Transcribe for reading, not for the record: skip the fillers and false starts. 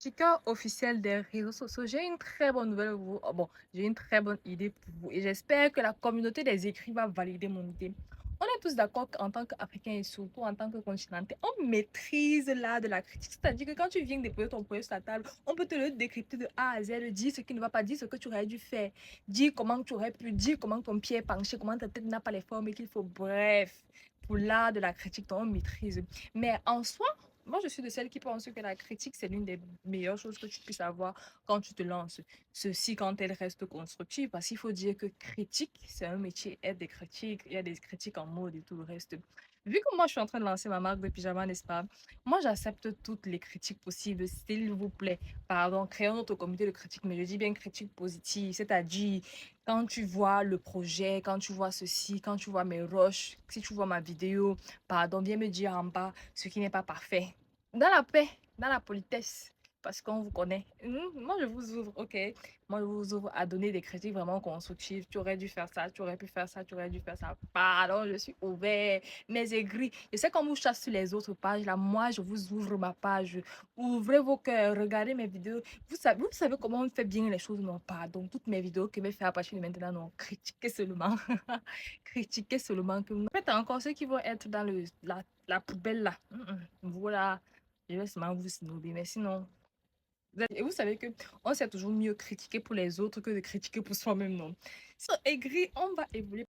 Critiqueur officiel des réseaux sociaux, j'ai une très bonne nouvelle pour vous. Oh, bon, j'ai une très bonne idée pour vous et j'espère que la communauté des écrits va valider mon idée. On est tous d'accord qu'en tant qu'Africains et surtout en tant que continental, on maîtrise l'art de la critique. C'est-à-dire que quand tu viens déposer ton projet sur la table, on peut te le décrypter de A à Z, dire ce qui ne va pas, dire ce que tu aurais dû faire, dire comment tu aurais pu, dire comment ton pied est penché, comment ta tête n'a pas les formes qu'il faut. Bref, pour l'art de la critique, on maîtrise. Mais en soi, moi, je suis de celles qui pensent que la critique, c'est l'une des meilleures choses que tu puisses avoir quand tu te lances. Ceci quand elle reste constructive, parce qu'il faut dire que critique, c'est un métier, être des critiques, il y a des critiques en mode et tout le reste. Vu que moi, je suis en train de lancer ma marque de pyjama, n'est-ce pas? Moi, j'accepte toutes les critiques possibles, s'il vous plaît. Pardon, créons notre comité de critiques, mais je dis bien critique positive, c'est-à-dire quand tu vois le projet, quand tu vois ceci, quand tu vois mes rushs, si tu vois ma vidéo, pardon, viens me dire en bas ce qui n'est pas parfait. Dans la paix, dans la politesse, parce qu'on vous connaît. Moi, je vous ouvre, ok? Moi, je vous ouvre à donner des critiques vraiment constructives. Tu aurais dû faire ça, tu aurais pu faire ça, tu aurais dû faire ça. Pardon, je suis ouvert. Mes aigris. Je sais qu'on vous chasse sur les autres pages. Là, moi, je vous ouvre ma page. Ouvrez vos cœurs, regardez mes vidéos. Vous savez comment on fait bien les choses? Non, pardon. Toutes mes vidéos que je vais faire à partir de maintenant, non. Critiquez seulement. Critiquez seulement que. En fait, encore ceux qui vont être dans la poubelle là. Voilà. Je vais seulement vous snobber, mais sinon, et vous savez que on sait toujours mieux critiquer pour les autres que de critiquer pour soi-même, non? So, aigri, on va évoluer